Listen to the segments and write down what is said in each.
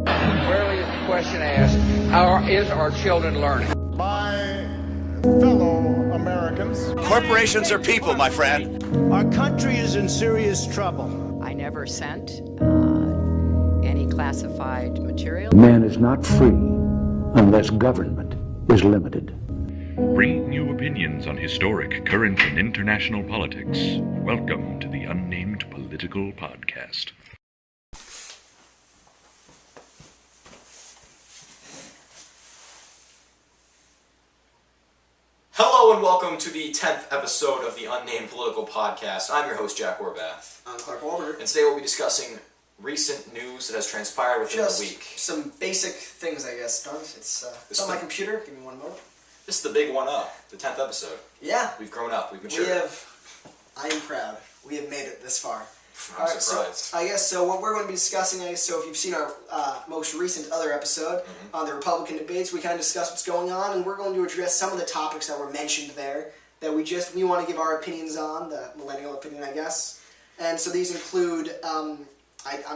Rarely is the question asked, is our children learning? My fellow Americans. Corporations are people, my friend. Our country is in serious trouble. I never sent any classified material. Man is not free unless government is limited. Bringing you opinions on historic, current, and international politics. Welcome to the Unnamed Political Podcast. Hello and welcome to the 10th episode of the Unnamed Political Podcast. I'm your host, Jack Horvath. I'm Clark Walber. And today we'll be discussing recent news that has transpired within the week. Some basic things, I guess, Don. It's on my computer. Give me one moment. This is the big one up, the 10th episode. Yeah. We've grown up, we've matured. I am proud. We have made it this far. I'm surprised. So, I guess, so what we're going to be discussing, so if you've seen our most recent other episode on the Republican debates, we kind of discussed what's going on, and we're going to address some of the topics that were mentioned there that we want to give our opinions on, the millennial opinion, I guess. And so these include, I'm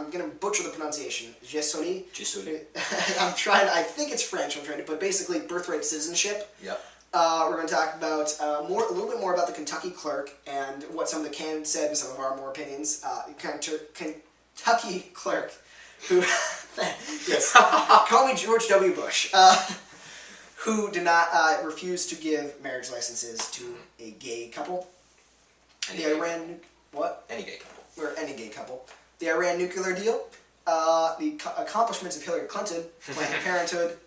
going to butcher the pronunciation, Gesoli. I think it's French, but basically birthright citizenship. Yep. We're going to talk about a little bit more about the Kentucky clerk and what some of the candidates said and some of our more opinions. Kentucky clerk, who, yes, call me George W. Bush, who did not refuse to give marriage licenses to a gay couple. Any gay couple. The Iran nuclear deal, the accomplishments of Hillary Clinton, Planned Parenthood.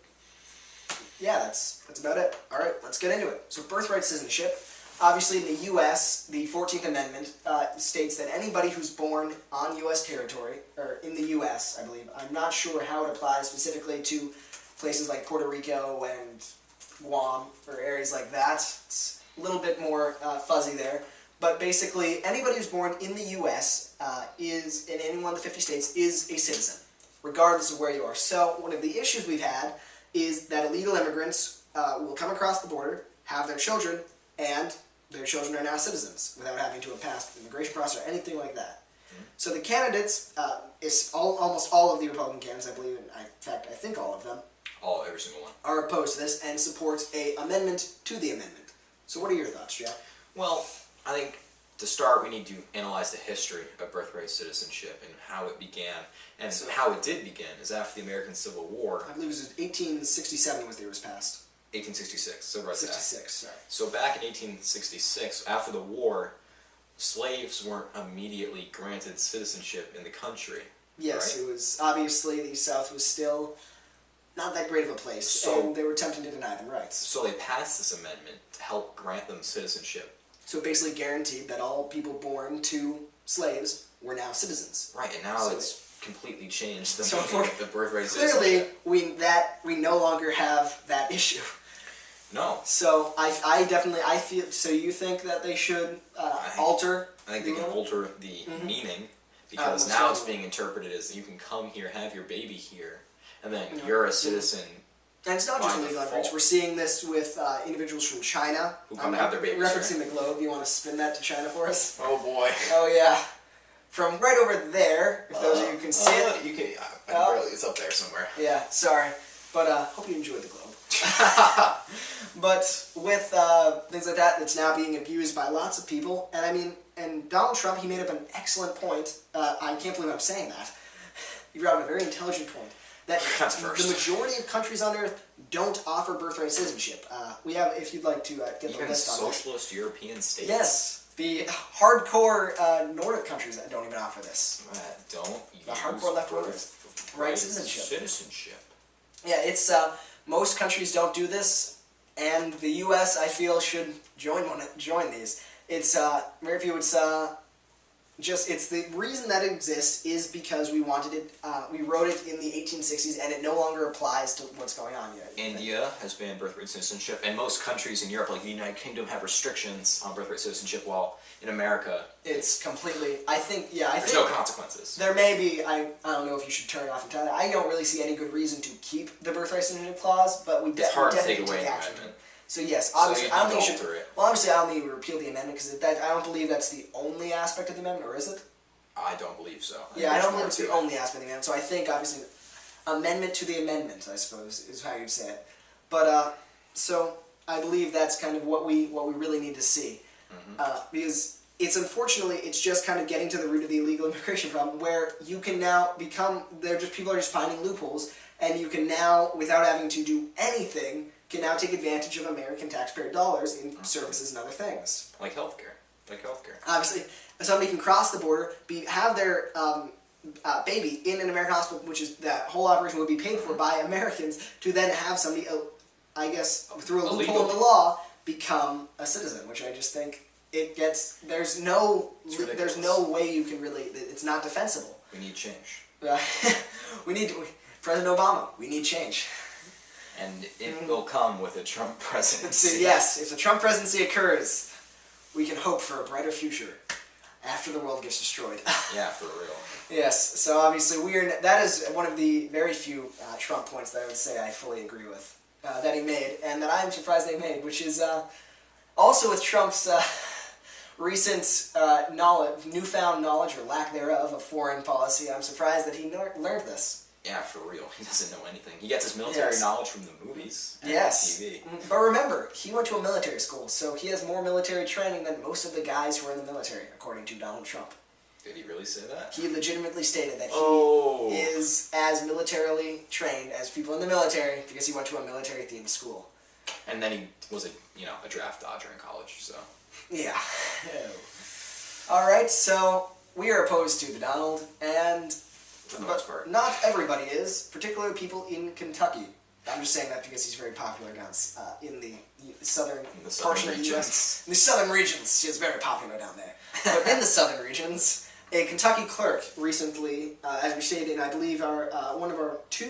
Yeah, that's about it. All right, let's get into it. So birthright citizenship. Obviously, in the U.S., the 14th Amendment states that anybody who's born on U.S. territory, or in the U.S., I believe, I'm not sure how it applies specifically to places like Puerto Rico and Guam, or areas like that. It's a little bit more fuzzy there. But basically, anybody who's born in the U.S. Is, in any one of the 50 states, is a citizen, regardless of where you are. So, one of the issues we've had is that illegal immigrants will come across the border, have their children, and their children are now citizens without having to have passed the immigration process or anything like that. Mm-hmm. So the candidates, almost all of the Republican candidates, I believe, in fact, I think all of them, every single one, are opposed to this and support an amendment to the amendment. So what are your thoughts, Jack? Well, I think to start, we need to analyze the history of birthright citizenship and how it began. And how it did begin is after the American Civil War. I believe it was 1867 was the year it was passed. 1866, so right 66, sorry. So back in 1866, after the war, slaves weren't immediately granted citizenship in the country. Yes, right? It was, obviously, the South was still not that great of a place, and they were attempting to deny them rights. So they passed this amendment to help grant them citizenship. So it basically guaranteed that all people born to slaves were now citizens. Right, and now it's completely changed the birthright clearly, citizenship. we no longer have that issue. No. So I feel. So you think that they should alter? I think they can alter the meaning, because now it's being interpreted as you can come here, have your baby here, and then you're a citizen. And it's not just illegal immigrants. We're seeing this with individuals from China who come to have their babies. Referencing the globe, you want to spin that to China for us? Oh boy. Oh yeah. From right over there, if those of you can see it. You can. Barely. It's up there somewhere. Yeah. Sorry, but hope you enjoyed the globe. But with things like that, that's now being abused by lots of people, and I mean, and Donald Trump, he made up an excellent point. I can't believe I'm saying that. He brought up a very intelligent point. That the majority of countries on Earth don't offer birthright citizenship. We have, if you'd like to get the list on that. Socialist European states. Yes, the hardcore Nordic countries that don't even offer this. Don't the hardcore left right citizenship. Yeah, it's most countries don't do this, and the U.S. I feel should join these. It's it's the reason that it exists is because we wanted it. We wrote it in the 1860s, and it no longer applies to what's going on yet. India has banned birthright citizenship, and most countries in Europe, like the United Kingdom, have restrictions on birthright citizenship. While in America, it's completely. There's no consequences. There may be. I don't know if you should turn it off entirely. I don't really see any good reason to keep the birthright citizenship clause, but it's hard to take away the amendment. So yes, obviously, I don't think you should. It. Well, obviously, I don't think you would repeal the amendment because I don't believe that's the only aspect of the amendment, or is it? I don't believe so. I don't believe it's the only aspect of the amendment. So I think obviously, amendment to the amendment, I suppose, is how you'd say it. But, so I believe that's kind of what we really need to see. Because it's unfortunately, it's just kind of getting to the root of the illegal immigration problem, where you can now people are just finding loopholes, and you can now, without having to do anything, can now take advantage of American taxpayer dollars in services and other things. Like healthcare. Obviously, somebody can cross the border, have their baby in an American hospital, which is that whole operation would be paid for by Americans, to then have somebody, I guess, through a loophole in the law, become a citizen, which I just think there's no way you can really, it's not defensible. We need change. President Obama, we need change. And it will come with a Trump presidency. So yes, if the Trump presidency occurs, we can hope for a brighter future after the world gets destroyed. Yeah, for real. Yes, so obviously that is one of the very few Trump points that I would say I fully agree with, that he made, and that I'm surprised they made, which is also with Trump's recent newfound knowledge, or lack thereof, of foreign policy. I'm surprised that he learned this. Yeah, for real. He doesn't know anything. He gets his military knowledge from the movies and TV. But remember, he went to a military school, so he has more military training than most of the guys who are in the military, according to Donald Trump. Did he really say that? He legitimately stated that he is as militarily trained as people in the military because he went to a military-themed school. And then he was a draft dodger in college, so... Yeah. Alright, so we are opposed to the Donald, and... For the most part. Not everybody is, particularly people in Kentucky. I'm just saying that because he's very popular down in the southern portion of the U.S. In the southern regions, he is very popular down there. But in the southern regions, a Kentucky clerk recently, as we stated in, I believe, one of our 3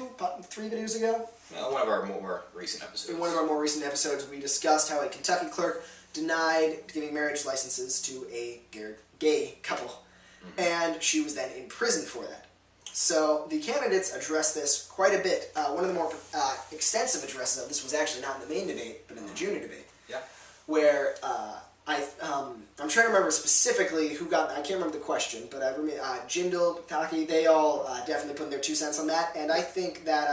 videos ago? One of our more recent episodes. In one of our more recent episodes, we discussed how a Kentucky clerk denied giving marriage licenses to a gay couple, and she was then in prison for that. So the candidates addressed this quite a bit. One of the more extensive addresses of this was actually not in the main debate, but in the junior debate. Yeah. Where I'm trying to remember specifically who got. I can't remember the question, but I remember Jindal, Pataki. They all definitely put in their 2 cents on that, and I think that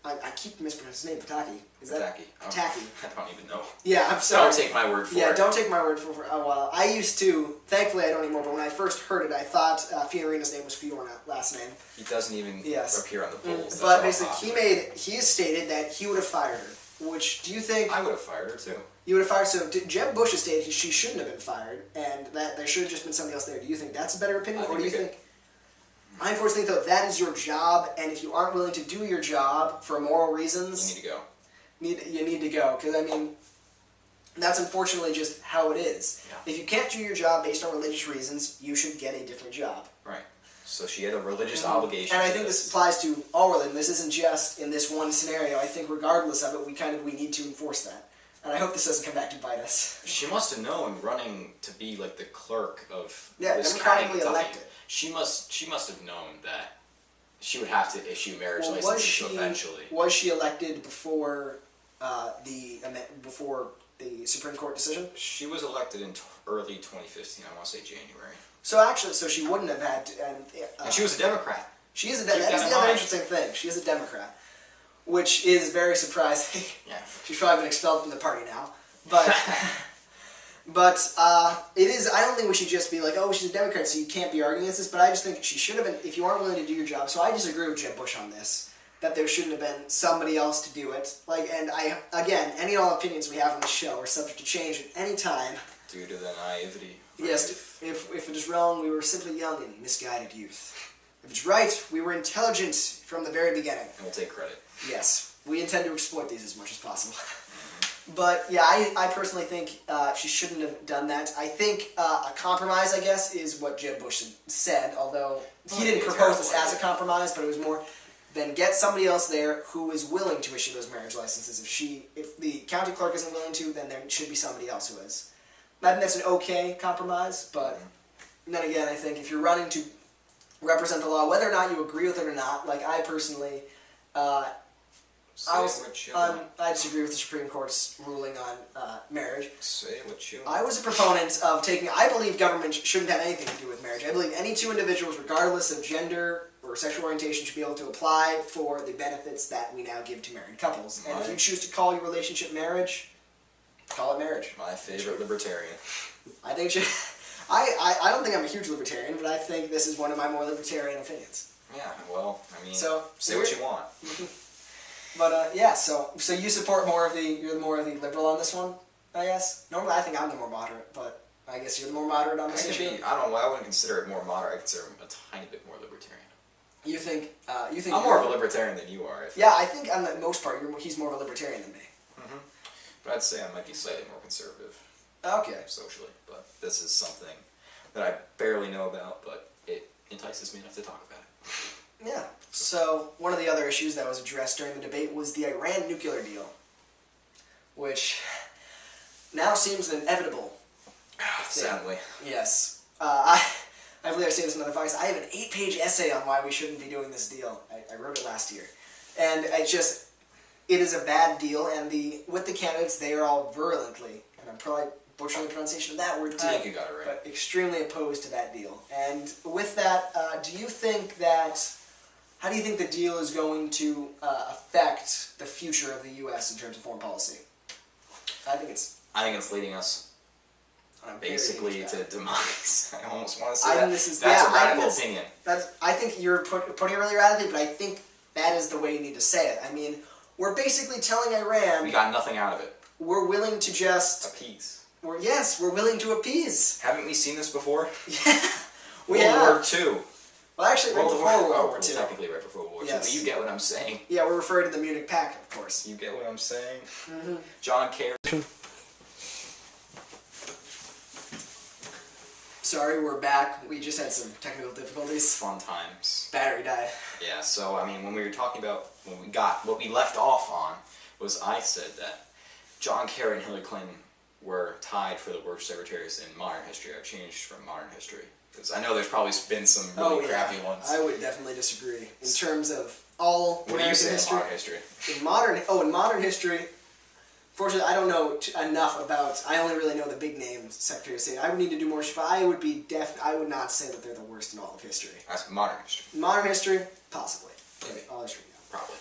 I keep mispronouncing his name. Pataki. Is that Pataki? I don't even know. Yeah, I'm sorry. Don't take my word for it. Yeah, don't take my word for it. Well, I used to. Thankfully, I don't anymore. But when I first heard it, I thought Fiorina's name was Fiorina, last name. He doesn't even appear on the polls. But basically, he has stated that he would have fired her. Which, do you think... I would have fired her, too. You would have fired her. So, Jeb Bush has stated she shouldn't have been fired, and that there should have just been somebody else there. Do you think that's a better opinion, or do you think... I unfortunately think, though, that is your job, and if you aren't willing to do your job for moral reasons... You need to go. You need to go, because, I mean, that's unfortunately just how it is. Yeah. If you can't do your job based on religious reasons, you should get a different job. Right. So she had a religious obligation. And I think this applies to all religion. This isn't just in this one scenario. I think regardless of it, we need to enforce that. And I hope this doesn't come back to bite us. She must have known running to be like the clerk of this county, democratically elected. She must have known that she would have to issue marriage licenses eventually. Was she elected before the Supreme Court decision? She was elected in early 2015. I want to say January. So actually, she wouldn't have had to. And she was a Democrat. She is a Democrat. That's the other interesting thing. She is a Democrat, which is very surprising. Yeah. She's probably been expelled from the party now, but it is. I don't think we should just be like, oh, she's a Democrat, so you can't be arguing against this. But I just think she should have been. If you aren't willing to do your job, so I disagree with Jeb Bush on this. That there shouldn't have been somebody else to do it. Again, any and all opinions we have on the show are subject to change at any time. Due to the naivety. Yes, if it is wrong, we were simply young and misguided youth. If it's right, we were intelligent from the very beginning. And we'll take credit. Yes, we intend to exploit these as much as possible. But yeah, I personally think she shouldn't have done that. I think a compromise, I guess, is what Jeb Bush said, although he didn't propose this as a compromise, but it was more... Then get somebody else there who is willing to issue those marriage licenses. If the county clerk isn't willing to, then there should be somebody else who is. I think that's an okay compromise, but then again, I think if you're running to represent the law, whether or not you agree with it or not, like I personally, I disagree with the Supreme Court's ruling on marriage. Say what you... I was a proponent of taking... I believe government shouldn't have anything to do with marriage. I believe any two individuals, regardless of gender or or sexual orientation should be able to apply for the benefits that we now give to married couples. And if you choose to call your relationship marriage, call it marriage. My favorite libertarian. I think I don't think I'm a huge libertarian, but I think this is one of my more libertarian opinions. Yeah, well, I mean, So say what you want. But yeah, so you support you're more of the liberal on this one, I guess. Normally, I think I'm the more moderate, but I guess you're the more moderate on this issue. I don't know. I wouldn't consider it more moderate. I consider him a tiny bit more libertarian. You think I'm more of a libertarian than you are. Yeah, I think on the most part, he's more of a libertarian than me. But I'd say I might be slightly more conservative. Okay. Socially, but this is something that I barely know about, but it entices me enough to talk about it. Yeah. So one of the other issues that was addressed during the debate was the Iran nuclear deal, which now seems inevitable. Sadly. Yes. I believe I've seen this in other files. I have an 8-page essay on why we shouldn't be doing this deal. I wrote it last year. And it is a bad deal, and with the candidates, they are all virulently, and I'm probably butchering the pronunciation of that word too, I think you got it right. but extremely opposed to that deal. And with that, how do you think the deal is going to affect the future of the U.S. in terms of foreign policy? I think it's leading us I'm basically to demise. I almost want to I say think that. this is That's a I think radical that's- opinion. I think you're putting it really radically, but I think that is the way you need to say it. I mean, we're basically telling Iran We got nothing out of it. we're willing to just Appease. we're willing to appease. Haven't we seen this before? Yeah, we World have. War II. Well, actually, right before World War II. Technically right before World War II. Yes. But you get what I'm saying. Yeah, we're referring to the Munich Pact, of course. You get what I'm saying? John Kerry. Sorry, we're back. We just had some technical difficulties. Fun times. Battery died. Yeah, so I mean, when we were talking about what we left off on was I said that John Kerry and Hillary Clinton were tied for the worst secretaries in modern history. I changed from modern history because I know there's probably been some really crappy ones. I would definitely disagree in terms of all What do you say history. in modern history? In modern history, fortunately, I don't know enough about. I only really know the big names, Secretary of State. I would need to do more, but I would not say that they're the worst in all of history. That's modern history. Modern history, possibly. Maybe. All history, no. Probably.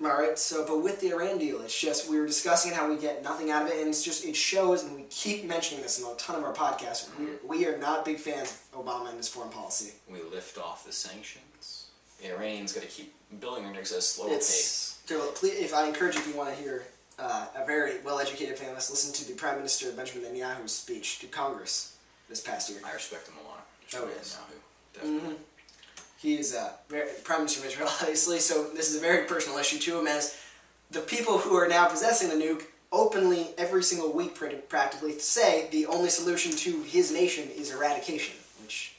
Alright, but with the Iran deal, it's just, we were discussing how we get nothing out of it, and it shows, and we keep mentioning this in a ton of our podcasts, we are not big fans of Obama and his foreign policy. We lift off the sanctions. The Iranians got to keep building their nukes at a slower pace. If I encourage you, if you want to hear a very well-educated fan, let's listen to the Prime Minister Benjamin Netanyahu's speech to Congress this past year. I respect him a lot. Oh, yes. Definitely. He is Prime Minister of Israel, obviously, so this is a very personal issue to him, as the people who are now possessing the nuke openly, every single week practically, say the only solution to his nation is eradication, which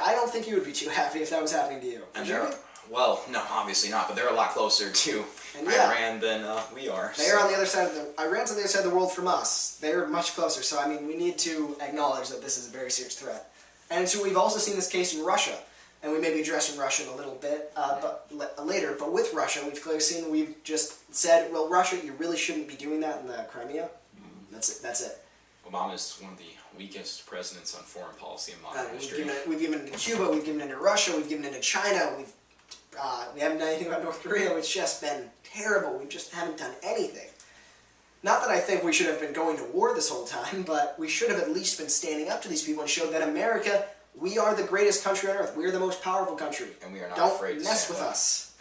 I don't think you would be too happy if that was happening to you. And well, no, obviously not, but they're a lot closer to Iran than we are. They are on the other side Iran's on the other side of the world from us. They're much closer, so I mean, we need to acknowledge that this is a very serious threat. And so we've also seen this case in Russia. And we may be addressing Russia in a little bit later, but with Russia, we've clearly seen, we've just said, well, Russia, you really shouldn't be doing that in the Crimea. That's it. Obama is one of the weakest presidents on foreign policy in modern history. We've given it to Cuba, we've given it to Russia, we've given it to China, we haven't done anything about North Korea. It's just been terrible. We just haven't done anything. Not that I think we should have been going to war this whole time, but we should have at least been standing up to these people and showed that America, we are the greatest country on earth. We are the most powerful country. And we are not Don't afraid to mess stand with up. us.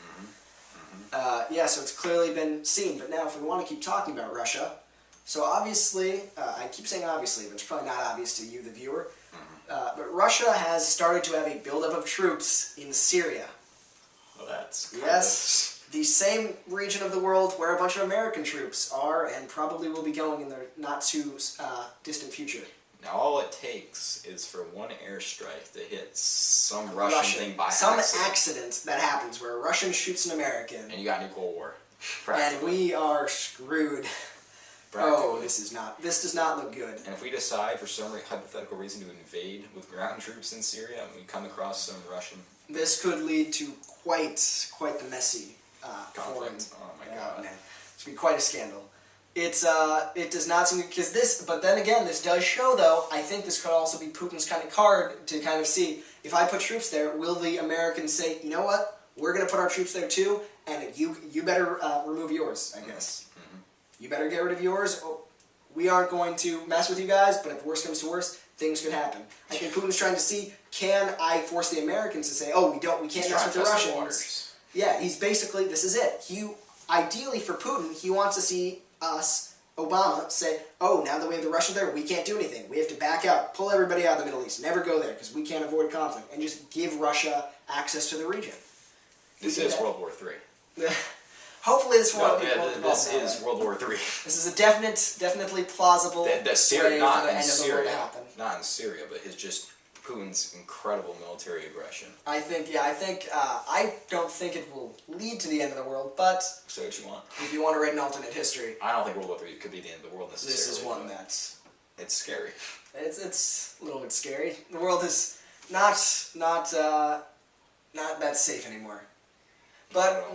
Yeah, so it's clearly been seen. But now if we want to keep talking about Russia, so obviously, I keep saying obviously, but it's probably not obvious to you, the viewer, but Russia has started to have a buildup of troops in Syria. Well, that's Yes, the same region of the world where a bunch of American troops are and probably will be going in the not too distant future. Now all it takes is for one airstrike to hit some Russian thing by some accident. that happens where a Russian shoots an American, And you got a new Cold War. and we are screwed. Oh, this does not look good. And if we decide for some hypothetical reason to invade with ground troops in Syria, and we come across some Russian This could lead to quite the messy conflict, oh my God. Man. It's going to be quite a scandal. it does not seem because this. But then again, this does show though. I think this could also be Putin's kind of card to kind of see if I put troops there, will the Americans say, you know what, we're going to put our troops there too, and you better remove yours. I guess you better get rid of yours. Oh, we aren't going to mess with you guys, but if worse comes to worse, things could happen. I think Putin's trying to see, can I force the Americans to say, oh, we can't mess with the Russians. Yeah, he's basically, this is it. Ideally for Putin, he wants to see us, Obama, say, oh, now that we have the Russians there, we can't do anything. We have to back out, pull everybody out of the Middle East, never go there because we can't avoid conflict, and just give Russia access to the region. This is World War III. Hopefully this won't. This is World War III. This is a definitely plausible way for the end of the world to happen. Not in Syria, but his just Putin's incredible military aggression. I don't think it will lead to the end of the world, but Say what you want. if you want to write an alternate history, I don't think World War III could be the end of the world necessarily. this is one that's it's scary. it's a little bit scary. The world is not that safe anymore. But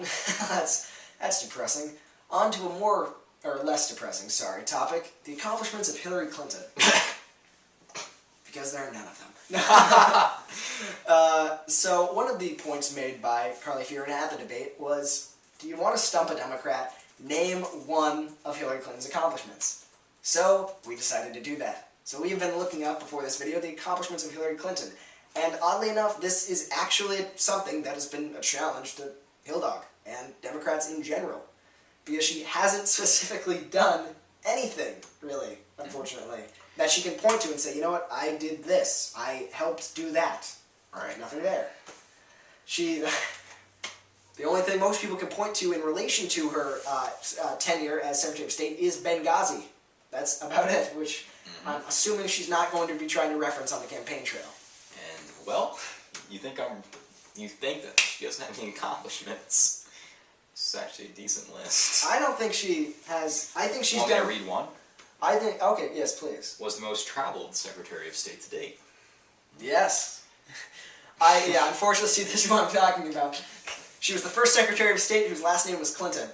that's depressing. On to a more or less depressing, topic: the accomplishments of Hillary Clinton. Because there are none of them. So one of the points made by Carly Fiorina at the debate was, do you want to stump a Democrat? Name one of Hillary Clinton's accomplishments. So we decided to do that. So we've been looking up before this video the accomplishments of Hillary Clinton. And oddly enough, this is actually something that has been a challenge to Hilldog and Democrats in general. Because she hasn't specifically done anything, really, unfortunately, that she can point to and say, you know what, I did this. I helped do that. There's nothing there. The only thing most people can point to in relation to her tenure as Secretary of State is Benghazi. That's about it, which I'm assuming she's not going to be trying to reference on the campaign trail. And, well, you think that she doesn't have any accomplishments. It's actually a decent list. I don't think she has. I think she's Want me to read one? I think. Okay, yes, please. Was the most traveled Secretary of State to date. Yes. Unfortunately, see, this is what I'm talking about. She was the first Secretary of State whose last name was Clinton.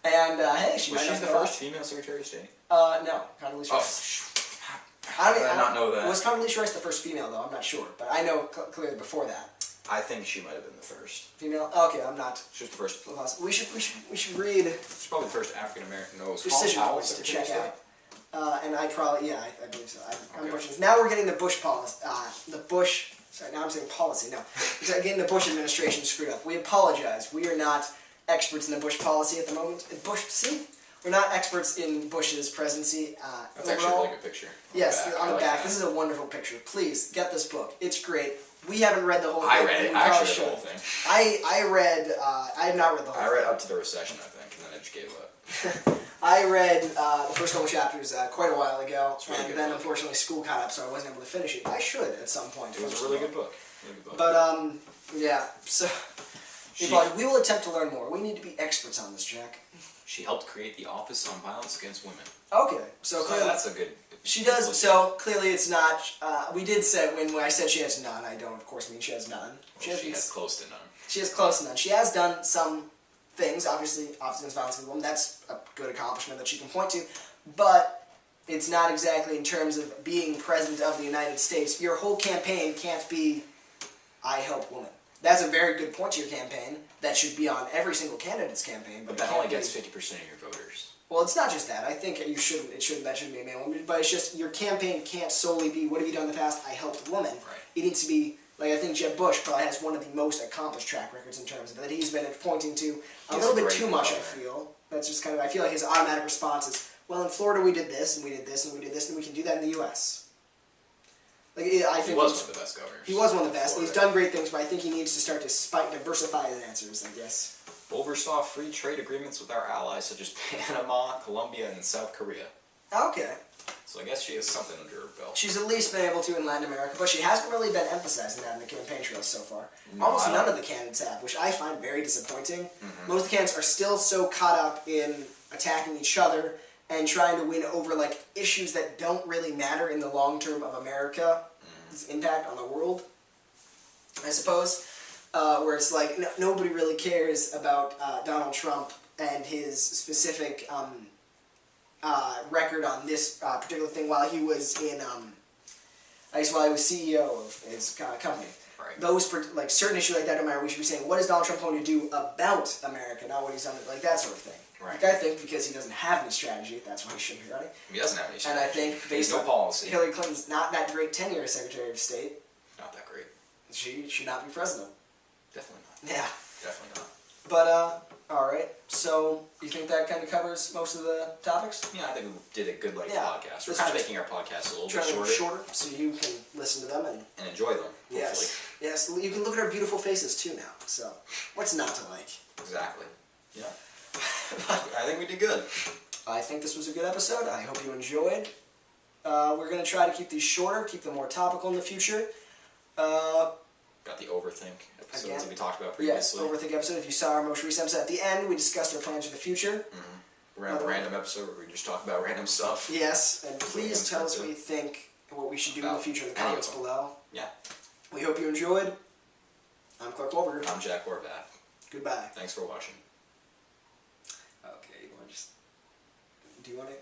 And hey, she was might she not the know first that. female Secretary of State? No, Condoleezza Rice. How did I not know that? Was Condoleezza Rice the first female though? I'm not sure, but I know clearly before that. I think she might have been the first. Female? Okay, I'm not. She was the first. We should read. She's probably the first African American. No, it was decision Colin Powell, points to Secretary check of out. State. And I probably, I believe so. I'm butchering. Now we're getting the Bush policy. Now I'm saying policy. No, we're getting the Bush administration screwed up. We apologize. We are not experts in the Bush policy at the moment. We're not experts in Bush's presidency. That's actually a really good picture. Yes, on the back. This is a wonderful picture. Please get this book. It's great. We haven't read the whole thing. I read it. I actually read the whole thing. I have not read the whole thing. I read up to the recession, I think, and then I just gave up. I read the first couple chapters quite a while ago, really and then unfortunately school caught up, so I wasn't able to finish it. I should at some point. It was a really good book. But so we will attempt to learn more. We need to be experts on this, Jack. She helped create the Office on Violence Against Women. Okay, so clearly that's a good. She does. So clearly, it's not. We did say when I said she has none, I don't of course mean she has none. She has close to none. She has close to none. She has done some things. Obviously, Office Against Violence Against Women. That's a good accomplishment that she can point to, but it's not exactly in terms of being president of the United States. Your whole campaign can't be, I help women. That's a very good point to your campaign. That should be on every single candidate's campaign. But that only gets 50% of your voters. Well, it's not just that. I think that that shouldn't be a man woman. But it's just your campaign can't solely be, what have you done in the past? I helped women. Right. It needs to be, like I think Jeb Bush probably has one of the most accomplished track records in terms of that he's been pointing to a little bit too much, I feel. That's just kind of, I feel like his automatic response is, well, in Florida we did this, and we did this, and we did this, and we can do that in the U.S. Like, I think he was one of the best governors. He was one of the best. He's done great things, but I think he needs to start to diversify his answers, I guess. Oversaw free trade agreements with our allies such as Panama, Colombia, and South Korea. Okay. So I guess she has something under her belt. She's at least been able to in Latin America, but she hasn't really been emphasizing that in the campaign trail so far. Almost none of the candidates have, which I find very disappointing. Most of the candidates are still so caught up in attacking each other and trying to win over like issues that don't really matter in the long term of America's impact on the world, I suppose. Where it's like nobody really cares about Donald Trump and his specific record on this particular thing while he was in, I guess while he was CEO of his company. Right. Those like certain issues like that don't matter. We should be saying, what is Donald Trump going to do about America, not what he's done, like that sort of thing. Right. Like I think because he doesn't have any strategy, that's why he shouldn't be running. He doesn't have any And strategy. I think based no on policy. Hillary Clinton's not that great tenure as Secretary of State, Not that great. she should not be president. Definitely not. Yeah. Definitely not. But all right. So you think that kind of covers most of the topics? Yeah, I think we did a good length Yeah. podcast. We're This kind of is making our podcast a little Trying bit to shorter, make it shorter so you can listen to them and and enjoy them. Hopefully. yes, you can look at our beautiful faces too now. So what's not to like? Exactly. Yeah. I think we did good. I think this was a good episode. I hope you enjoyed. We're gonna try to keep these shorter, keep them more topical in the future. Got the overthink episodes Again? that we talked about Yes, previously. overthink episode. If you saw our most recent episode at the end, we discussed our plans for the future. We're gonna have a random episode where we just talk about random stuff. Yes, and That's please what tell I'm us what into. you think and what we should do in the About future in the any of comments them. below. Yeah. We hope you enjoyed. I'm Clark Wahlberger. I'm Jack Horvath. Goodbye. Thanks for watching. Okay, do you want to?